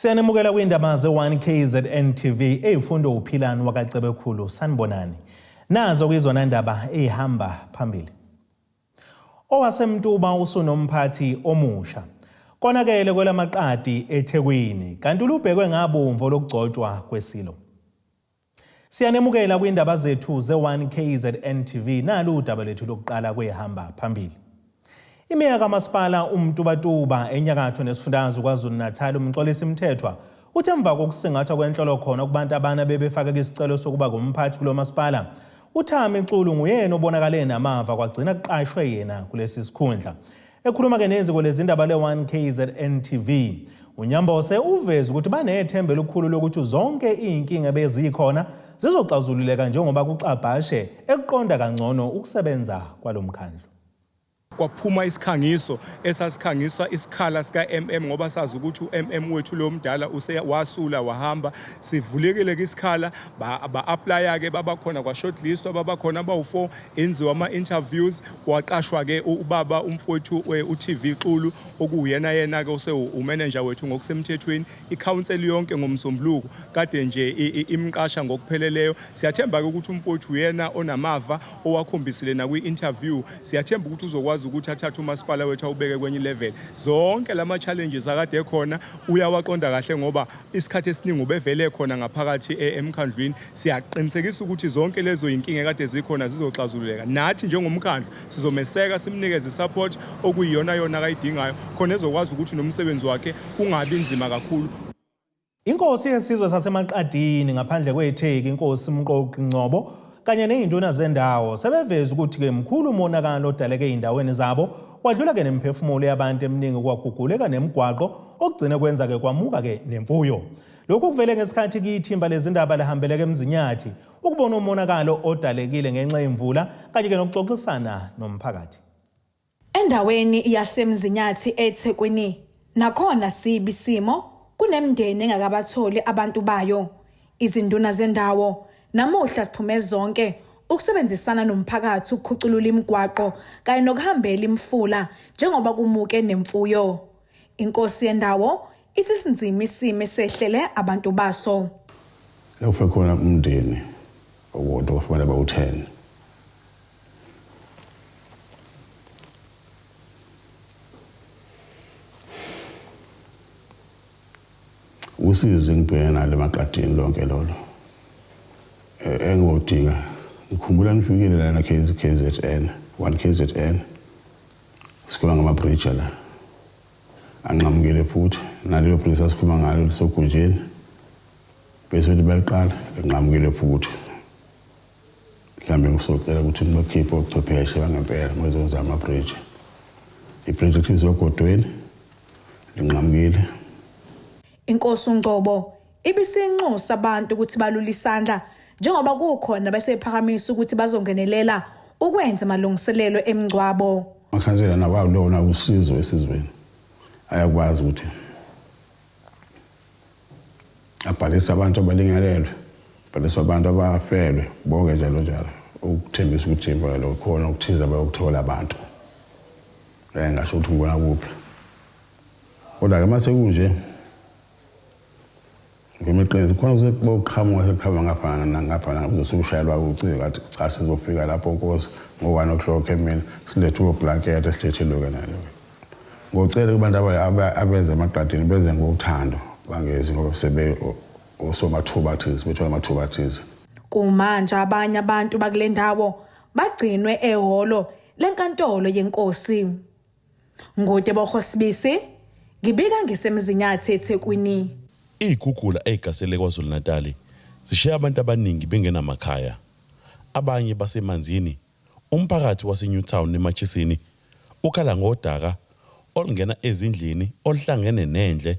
Siyanemukela kwindaba ze-1KZNTV eyifundo uphilani wakaCebekhulu sanibonani. Nazo kwizona ndaba ehamba phambili. Owasemtuba Usunomphathi omusha. Konakele kwelamaqadi eThekwini kanti Lubhekwe Ngabomvu lokugcotshwa kwesilo. Siyanemukela kwindaba zethu ze-1KZNTV nalu udaba lethu lokuqala kwehamba phambili. Imeya kamasipala Usunomphathi enyakatho nesifundazwe KwaZulu-Natal umxolisi Mthethwa uthe emva kokusingathwa kwenhlolo khona kubantu abana bebefaka isicelo sokuba ngumphathi kulo masipala uThami Xulu nguyena obonakale namava kwagcina kuqashwe yena kulesi sikhundla. Ekhuluma ke neziko lezindaba le-1KZNTV uNyambose uveza ukuthi banethembe elikhulu lokuthi zonke inkinga bezikhona zizoxazululeka njengoba kucabhashe ekuqonda kangcono ukusebenza kwalomkhandlu. Kwaphuma isikhangiso esasikhangisa isikhala sika MM ngoba sazi ukuthi uMM wethu lo mdala wasula wahamba sivulekile ke isikhala ba apply ke babakhona kwa shortlist ababakhona bawu4 enziwa ama interviews waqashwa ke ubaba umfowethu uTV Xulu okuyena yena ke use umanager wethu ngokusemthethweni icouncil yonke ngomsombuluko kade nje imqasha ngokupheleleyo. Siyathemba ukuthi umfowethu uyena onamava owakhombisile na kwi-interview. Siyathemba ukuthi uzokwazi ukuthi athathe umasipala wethu awubeke kwenye level. Zonke lama challenges akade ekhona uyawaqonda kahle ngoba isikhathi esiningi ubevele khona ngaphakathi emkhandlwini. Siyaqinisekisa ukuthi zonke lezo inkinga kade zikhona zizoxazululeka. Nathi njengomkhandlu sizomeseka simnikeze support okuyiyona yona akayidingayo khona ezokwazi ukuthi nomsebenzi wakhe kungabi nzima kakhulu. Inkosi yesizwe saseMaqadini ngaphandle kwetheki inkosi Mqoqi Ngcobo kanye nezinduna zendawo sebeveza ukuthi ke mkhulu umonakalo odaleke indaweni zabo wadlula ke nemphefumulo yabantu eminingi kwaguguleka nemigwaqo okugcina kwenza ke kwamuka ke nemfuyo. Lokhu kuvele ngesikhathi kithimba lezindaba lahambeleke emzinyathi ukubona umonakalo odalekile ngenxa yemvula kanye ke nokuxoxisana nomphakathi. Endaweni yasemzinyathi eThekwini nakhona sibi simo kunemndeni engakabatholi abantu bayo. Izinduna zendawo namuhla siphume zonke ukusebenzisana nomphakathi ukukhuculula imigwaqo kanye nokuhambela imfula njengoba kumuke nemfuyo. Inkosi yendawo ithi sinzima isimo esehlele abantu baso. Lapho khona umndeni owodwa kufanele bawu10. Usizo ngibhekana leMaqadini lonke lolo. Engidinga ngikhumbula ngifikile lana KZN 1KZN sikhola ngama-bridge la anqamukele futhi nalelo bridge asikhuluma ngalo lisogujeni bese libaliqala ngiqhamukele futhi mhlambe ngisocela ukuthi nibakhiphe ochwepheshe bangempela ngizozama ama-bridge ibridge ekhizwe ngiqhamukele. Inkosi uNgcobo ibisinxusa abantu ukuthi balule isandla njengoba kukhona besephakamisa ukuthi bazongenelela ukwenza amalungiselelo emgcwabo. Amakhansela nabalona usizo esizweni ayakwazi ukuthi abhalisa abantu abalingelelwe, abhalisa abantu abafelwe bonke njalo ukuthembisa ukuthi lo khona ukuthiza bayokuthola abantu. Ngasho ukuthi ngibona kuphi. Kodwa ke mase kunje ngemiqiniso khona ukuqhamuka seqhamuka ngapha uzosushayelwa ucingo kathi cha sizofika lapho Nkosi ngo1 o'clock emini silethe ublanket esilethelwe nalo. Ngocela kubantu abeze eMaqadini beze ngokuthando bangezi ngoba sebe osomathubathizi bethola amathubathizi. Kumanje abanye abantu bakule ndawo bagcinwe ehholo lenkantolo yenkosi. Ngodebo Sibisi ngibika ngisemzinyathi eThekwini. Igugula egasele KwaZulu-Natal zishiya abantu abaningi bengenamakhaya. Abanye basemanzini, umphakathi waseNewtown eMachisini ukhala ngodaka olungena ezindlini oluhlangene nendle.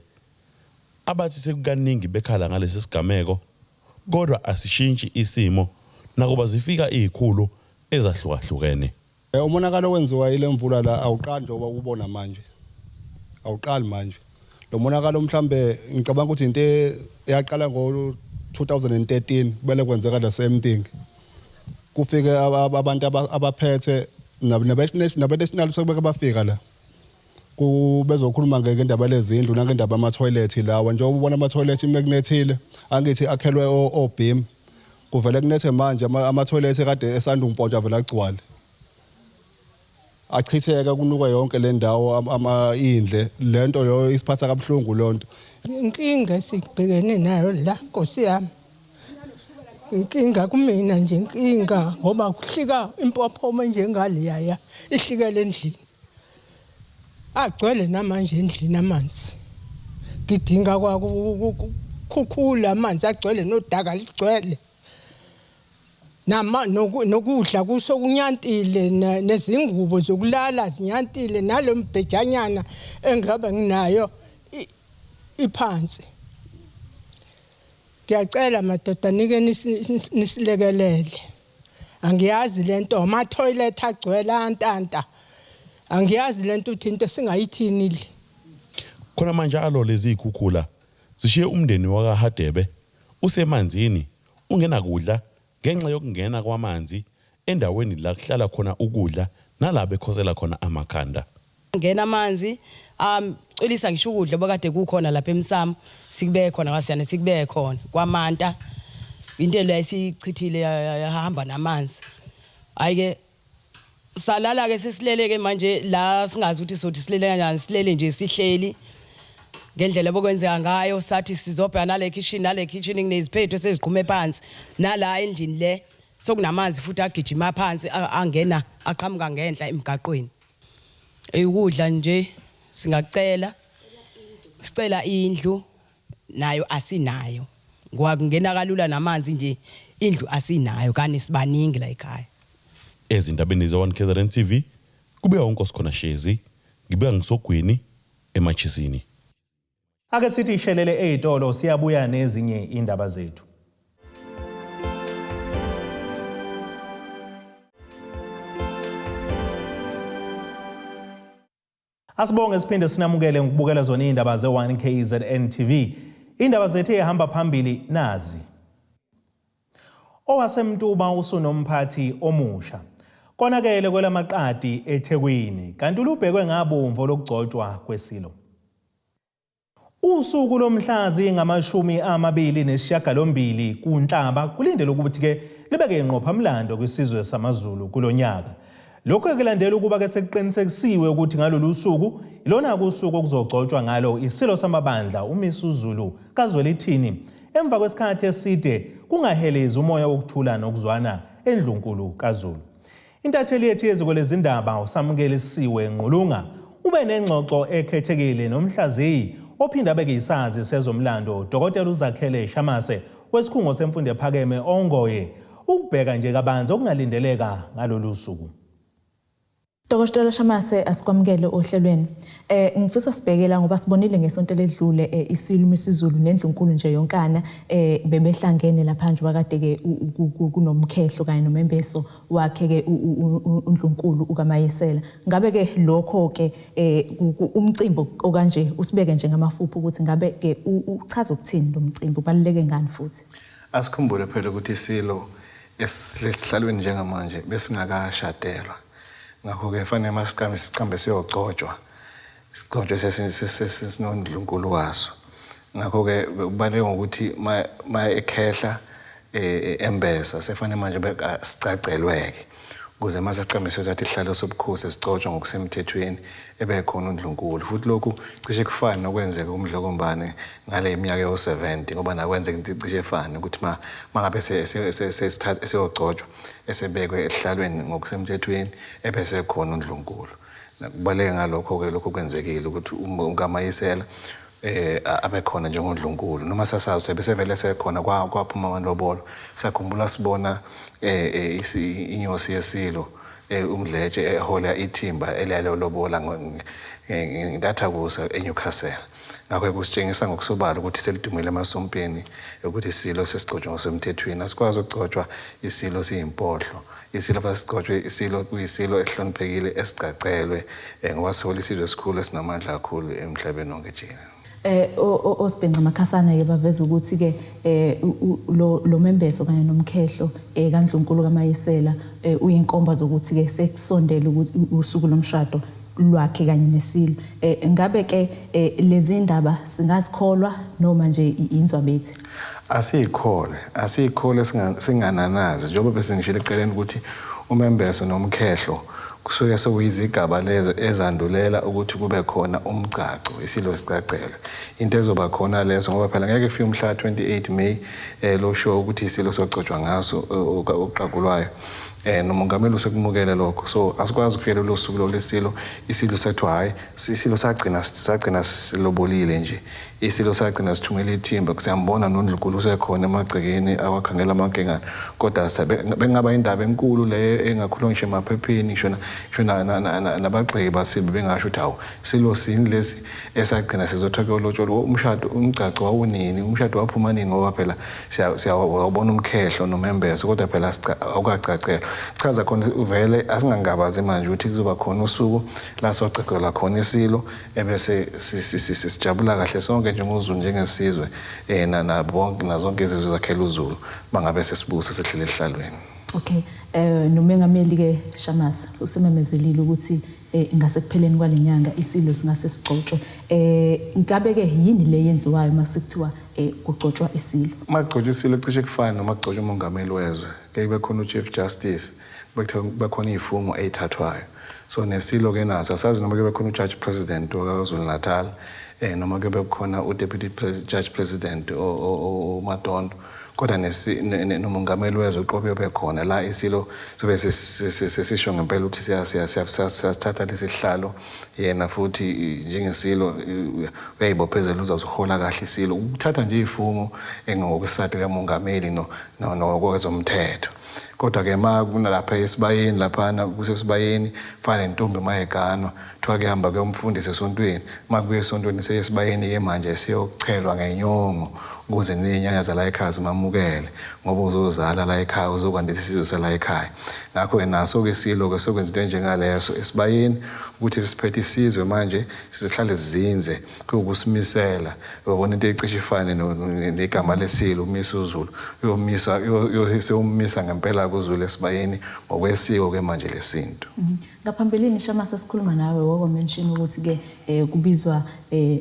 Abathi sekukaningi bekhala ngalesi sigameko kodwa asishintshi isimo nakuba zifika izikhulu ezahlukahlukene. Umonakalo wenziwa ile mvula la awuqali nje ubona manje. Awuqali manje. Lo monakalo mhlambe ngicabanga ukuthi into eyaqala ngo2013 bele kwenzeka the same thing. Kufike abantu abaphethe nabenational sekubeka bafika la. bezokhuluma ngendaba lezindlu nangendaba ama-toilet lawa njengoba ubona ama-toilet mekunethile angithi akhelwe obhim kuvele kunethe manje ama-toilet ekade esanda umpontshwa vele agcwale achitheka kunuka yonke le ndawo indle lento leyo isiphatha kabuhlungu lonto inkinga esikubhekene nayo la Nkosi yami inkinga kumina nje inkinga ngoba kuhlika impophoma njengaleya ihlikele endlini agcwele namanje endlini amanzi ngidinga kukhukhula amanzi agcwele nodaka ligcwele nokudla kuso kunyantile nezingubo zokulala zinyantile nalo mbhejanyana engabe nginayo iphansi ngiyacela madoda nike nisilekelele angiyazi lento ama toilet agcwele antanta angiyazi lento uthi into singayithini le khona manje alo lezi ikhukhula zishiye umndeni wakaHadebe usemanzini ungena kudla ngenxa yokungena kwamanzi endaweni la kuhlala khona ukudla nalabe khosela khona amakhanda ngena amanzi cilisa ngisho ukudla bakade kukhona lapha eMsamo sikubeke khona ngasiyana sikubeke khona kwaManta into le esichithile yahamba namanzi ayike salala ke sesileleke manje la singazi ukuthi sothi silele kanjani silele nje sihleli ngendlela bokwenzeka ngayo sathi sizobheka nale kitchen kuneziphetho seziqhume phansi nala endlini le sokunamanzi futhi agijima phansi angena aqhamuka ngenhla emgaqweni ukudla nje singacela sicela indlu nayo asinayo ngoba kungena kalula namanzi nje indlu asinayo kanti sibaningi la ekhaya ezindabeni ze1KZNTV kubeka uNkosi khona Shezi ngibeka ngisogwini eMachisini ake sithi ishelele ezitolo siyabuya nezinye indaba zethu Asibonge siphinde sinamukele ngokubukela zona indaba ze1KZNTV indaba zethu ehamba phambili nazi Owasemtuba Usunomphathi omusha Konakele kwelamaqadi eThekwini kanti Lubhekwe Ngabomvu lokugcotshwa kwesilo Usuku lomhlazi ngama28 kuNhlaba kulindele ukuthi ke libeke inqopha mlando kwisizwe samaZulu kulonyaka lokho kulandela ukuba ke sekuqinisekisiwe ukuthi ngalolu suku ilona kusuku okuzogcotshwa ngalo isilo samabandla uMisuzulu kaZwelithini emva kwesikhathi eside kungahelezi umoya wokuthula nokuzwana endlunkulu kaZulu intatheli yethu yezikolezindaba usamkelisiwe Nqulunga ube nengxoxo ekhethekile nomhlaziyi ophinda beke isazi sezomlando Dr. Uzakhele Shamase wesikhungo semfundo ephakeme ongoye ukubheka nje kabanzi okungalindeleka ngalolu suku Dr. Shamase asikwamukele ohlelweni ngifisa sibhekela ngoba sibonile ngesonto ledlule isilo uMisuzulu nendlunkulu nje yonkana bebehlangene lapha nje wakade ke kunomkhehlo kanye nomembeso wakhe ke uNdlunkulu ukaMayisela ngabe ke lokho ke umcimbi okanje usibeke nje ngamafuphi ukuthi ngabe ke uchaza ukuthini lo mcimbi ubaluleke ngani futhi asikhumbule phela ukuthi isilo esihlalweni njengamanje besingakashadelwa ngakho ke fanele masiqambe siyogcotshwa sigcotshwe sesinondlunkulu waso ngakho ke kubaleke ukuthi ma ekhehla embesa sefanele manje sicacelweke ukuze mase siqambe siyothi ihlalo sobukhosi sigcotshwa ngokusemthethweni ebekhona uNdlunkulu futhi lokhu cishe kufana nokwenzeka umdlokombane ngale iminyaka yo70 ngoba nakwenzeka into cishe efana ukuthi mangabe sesithatha siyogcotshwa esebekwe ehlalweni ngokusemthethweni ebese khona uNdlunkulu kubaleke ngalokho ke lokho kwenzekile ukuthi uMayisela abekhona njengoNdlunkulu noma sasazi besevele sekhona kwaphuma amalobolo sakhumbula sibona inyosi yesilo umdletshe ehola ithimba elalo lobola ngintathakusa eNewcastle ngakho kusitshengisa ngokusobala ukuthi selidumile emasompeni ukuthi isilo sesigcotshwa ngosemthethweni asikwazi ukugcotshwa isilo siyimpohlo isilo fasigcotshwe isilo kuyisilo ehloniphekile esicacelwe ngoba sihola isizwe esikhulu esinamandla kakhulu emhlabeni wonke jikelele osibhenqa makhasana ke baveza ukuthi ke lo membeso kanye nomkhehlo kaNdlunkulu kaMayisela uyinkomba zokuthi ke sekusondela ukuthi usuku lomshado lwakhe kanye nesilo. Ngabe ke lezi ndaba singazikholwa noma nje inzwa bethi? Asikhole singananazi njengoba bese ngishilo eqeleni ukuthi umembeso nomkhehlo kusuke sokuyizigaba lezo ezandulela ukuthi kube khona umgcaco isilo sicacelo into ezoba khona lezo ngoba phela ngeke kufike umhla 28 May lo show ukuthi isilo sogcotshwa ngaso uqaqulwayo nomongameli usekumukele lokho so asikwazi ukufika lo suku lolesilo isilo sethu hayi isilo sagcina silobolile nje isilo sagcina sithumela ithimba kusiyambona noNdlunkulu usekhona emagcekeni awakhangela amankengane kodwa bengaba indaba enkulu le engakhuluma ngisho emaphepheni shona nabagxeki basibe bengasho ukuthi hawo silo sini lesi esagcina sizothoka olotsholo umshado umgcaco wawunini umshado waphuma nini ngoba phela siyawubona umkhehlo nomembeso kodwa phela awukacacela chaza khona uvele asingangabazi manje ukuthi kuzoba khona usuku la socacela khona isilo ebese sijabula kahle sonke njengozulu njengesizwe nabonke nazonke izizwe zakhela uZulu bangabe sesibusa sehlele ehlalweni. Okay, nomengameli ke Shamasa usememezelile ukuthi ingase kupheleni kwalenyanga isilo singase sigcotshwe. Ngabe ke yini le yenziwayo masekuthiwa kugcotshwa isilo? Magcotshwa isilo cishe kufana noma kugcotshwa umongameli wezwe. Ke bekhona uChief Justice, bekhona izifungo ezithathwayo. So nesilo ke naso asazi noma ke bekhona uJudge President waKwaZulu Natal noma ke bekhona uDeputy Judge President uMadondo. Kodwa nomongameli wezwe uqobe bekhona la isilo sobe sesisho ngempela ukuthi siyathatha lesihlalo yena futhi njengesilo uyayibophezela uzohola kahle isilo ukuthatha nje izifungo ngokwesati kamongameli nokwezomthetho. Kodwa ke kunalapha esibayeni laphana kusesibayeni fana nentombi mayeganwa thiwa ke hamba ke umfundisi esontweni makubuye esontweni seyesibayeni ke manje siyochelwa ngenyongo ukuze nenyanya zala ekhaya zimamukele ngoba uzozala la ekhaya uzokwandisa isizwe sala ekhaya. Ngakho ke naso ke silo ke sokwenza into njengaleso esibayeni ukuthi siphethe isizwe manje sizihlale sizinze kukusimisela ubona into ecishe ifane negama lesilo umisa uZulu uyomisa ngempela kuZulu esibayeni ngokwesiko ke manje lesintu. Ngaphambilini Shamasa sikhuluma nawe wako mention ukuthi ke kubizwa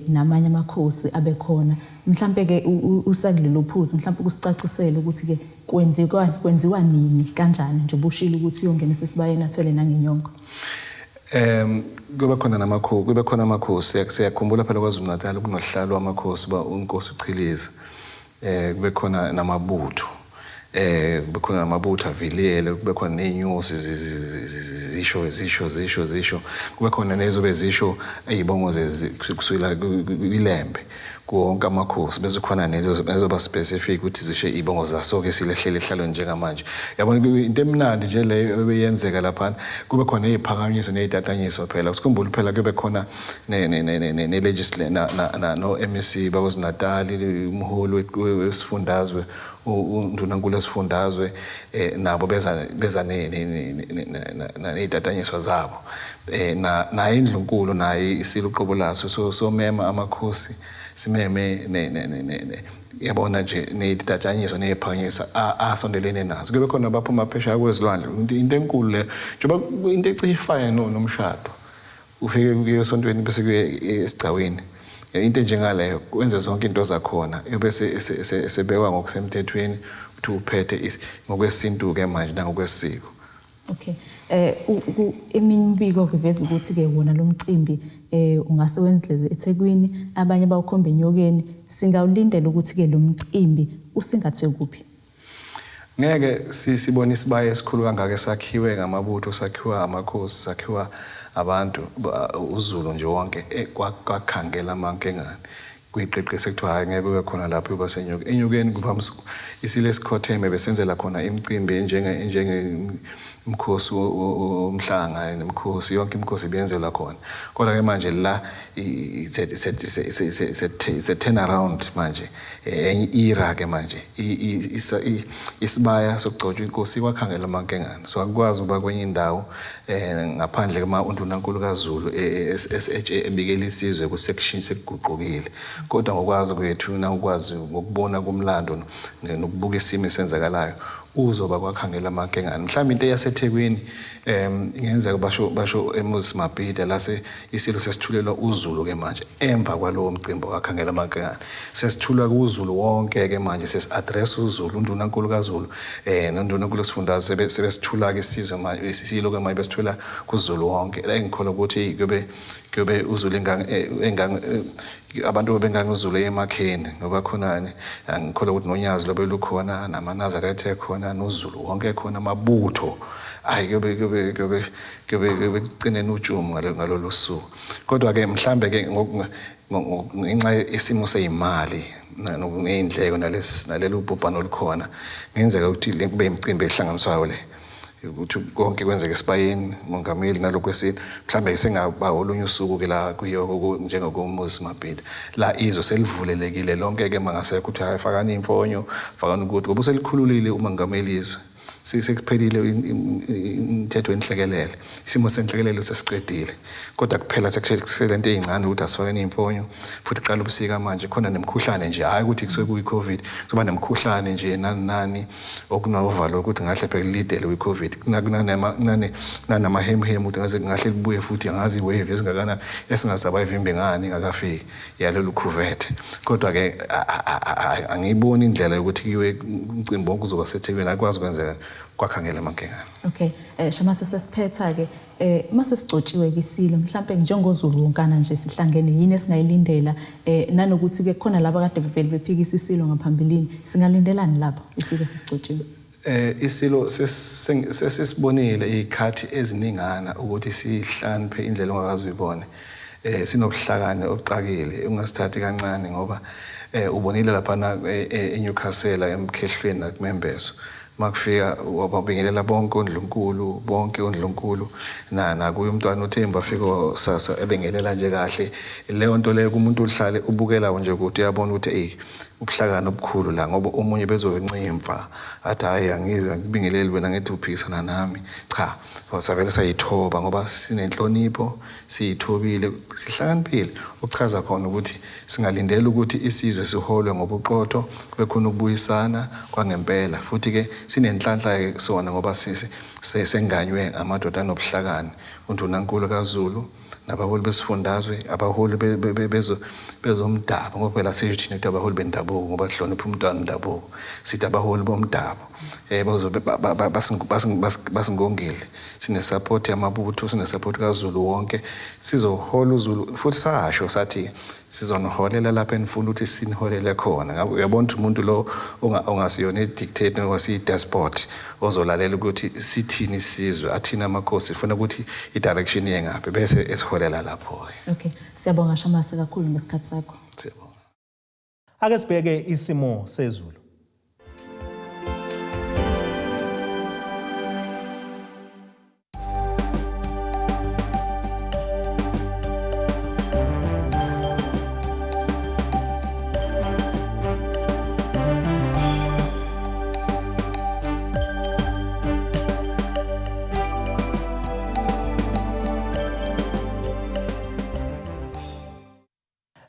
namanye amakhosi abekhona mhlambe ke usakulelo phuthu mhlambe kusicacisela ukuthi ke kwenziwa nini kanjani nje ubushilo ukuthi uyongena sesibayeni athwele nangenyongo. Kube khona amakhosi siyakhumbula phela kwaZulu Natal kunohlalo amakhosi ba uNkosi uChiliza kube khona namabutho kube khona namabutho avilele kube khona nenyusi zisho kube khona nezobe zisho ezibongo kusukela kwilembe konke amakhosi bese khona nezoba specific ukuthi zisho izibongo zasoke silehlele ehlalo njengamanje yabona into emnandi nje leyo ebeyenzeka lapha kube khona iziphakamiso nezitatanyiswa phela sikhumbula phela kube khona ne legislature no MEC baKwaZulu Natal umholi wesifundazwe uNdunankulu esifundazwe nabo beza nezitatanyiswa zabo na indlunkulu naye isilo uqobo laso so mema amakhosi simeme yabona nje nezitatanyiswa neziphakanyiswa asondelene nazo kube khona baphuma phesha kwezilwandle into enkulu le njengoba into ecishe ifane nomshado ufike kuyosontweni bese kuye esigcaweni into njengaleyo kwenza zonke into zakhona bese sebekwa ngokusemthethweni ukuthi uphethe ngokwesintu ke manje nangokwesiko. Okay, imimbiko kuveza ukuthi ke wona lo mcimbi ungase wendlele eThekwini abanye bawukhomba enyokeni singawulindela ukuthi ke lo mcimbi usingathwe kuphi. Ngeke sibone isibaye esikhulu kangaka esakhiwe ngamabutho sakhiwa amakhosi sakhiwa abantu uZulu nje wonke kwakhangela amankengane kuyiqeqese kuthiwa hayi ngeke kube khona lapho basenyokeni enyokeni kuvamise isile esikhotheme besenzela khona imicimbi njenge umkhosi omhlanga nemkhosi yonke imkhosi biyenzela khona kodwa ke manje la se turn around manje era ke manje isibaya sokugcotshwa inkosi kwakhangela amankengane so akwazi uba kwenye indawo ngaphandle kama uNdunankulu kaZulu ebikela isizwe ku section sekuguqukile kodwa ngokwazi kwethu na ukwazi ngokubona kumlando nokubuka isimo esenzakalayo uzoba kwakhangela amakengane mhlawumbe into yaseThekwini ingenzeka basho eMozambique la isilo sesithulelwa uZulu ke manje emva kwalowo mcimbi wakhangela amakengane sesithulwa kuZulu wonke ke manje sesi-address uZulu undunankulu kaZulu nondunankulu sifundazwe sebesithula ke isizwe manje isilo ke manje besithula kuZulu wonke la ngikholwa ukuthi kube uZulu abantu benganguzulu emakheni ngoba khonani angikholwa ukuthi nonyazi lobe lukhona namanaza akathe khona noZulu wonke khona amabutho hayi kube kucine ujumu ngalolu suku kodwa ke mhlambe ke ngenxa isimo seyimali nokungeyindleko nalelo ubhubhano olukhona ngenzeka ukuthi kube imicimbi ehlanganiswayo le ukuthi konke kwenzeke esibayeni mongameli nalokho kwesini mhlambe sengaba olunye usuku ke la kuyo njengokuMozambique la izo selivulelekile lonke ke mangasekho ukuthi ayifakani imfonyo fakani ukuthi ngoba uselikhululile umongameli izwe sekuphelile imithetho enhlekelele isimo senhlekelelo sesiqedile kodwa kuphela sekushelento ezincane ukuthi asifakeni imfonyo futhi qala ubusika manje khona nemikhuhlane nje hayi ukuthi kusuke kuyiCovid kuzoba nemikhuhlane nje nani okunovalo ukuthi ngahle phela kwiCovid kunamahemhem ukuthi ngaze ngahle libuye futhi angazi wave esingakana esingasurvive imbengani ngakafiki yalolu COVID kodwa ke angiyiboni indlela yokuthi kiwe umcimbi wonke uzoba seThekwini akwazi kwenzeka kwakhangela amakengane. Okay, Shamase sesiphetha ke mase sigcotshiwe kisilo mhlambe njengoZulu wonkana nje sihlangene yini esingayilindela nanokuthi ke khona laba kade bevele bephikisa isilo ngaphambilini singalindelani lapho isilo sesigcotshiwe. Isilo sesibonile ikhathi eziningana ukuthi sihlaniphe indlela ongakazi uyibone sinobuhlakani oqakile ungasithathi kancane ngoba ubonile lapha eNewcastle emkhehlweni nakumembezo makufika wababingelela bonke ondlunkulu nakuye umntwana uThemba afika sasa ebengelela nje kahle leyo nto leyo kumuntu uhlale ubukela nje ukuthi uyabona ukuthi ubuhlakani obukhulu la ngoba omunye bezowencimva athi hayi angize ngibingeleli wena ngithi uphikisana nami cha wasavele sayithoba ngoba sinenhlonipho siyithobile sihlakaniphile ukuchaza khona ukuthi singalindela ukuthi isizwe siholwe ngobuqotho kube khona ukubuyisana kwangempela futhi ke sinenhlanhla ke kusona ngoba senganywe amadoda anobuhlakani undunankulu kaZulu nabaholi besifundazwe abaholi bezomdabu ngoba phela sithi ukuthi abaholi bendabuko ngoba sihlonipha umntwana wendabuko sithi abaholi bomdabu bazobe basingongile sine support yamabutho sine support kaZulu wonke sizohola uZulu futhi sasho sathi sizonoholela lapha enifuna ukuthi siniholele khona uyabona ukuthi umuntu lo ongasiyona idictator ongasiyi-despot ozolalela ukuthi sithini isizwe athina amakhosi ufuna ukuthi i-direction yengaphi bese esiholela lapho-ke. Okay, siyabonga Shamase kakhulu ngesikhathi sakho. Siyabonga. Ake sibheke isimo sezulu.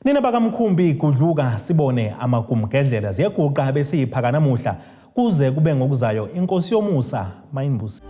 Nina bakamkhumbi kudluka sibone amagumgedlela ziyaguqa bese yiphaka namuhla kuze kube ngokuzayo inkosi yomusa mayimbuzi.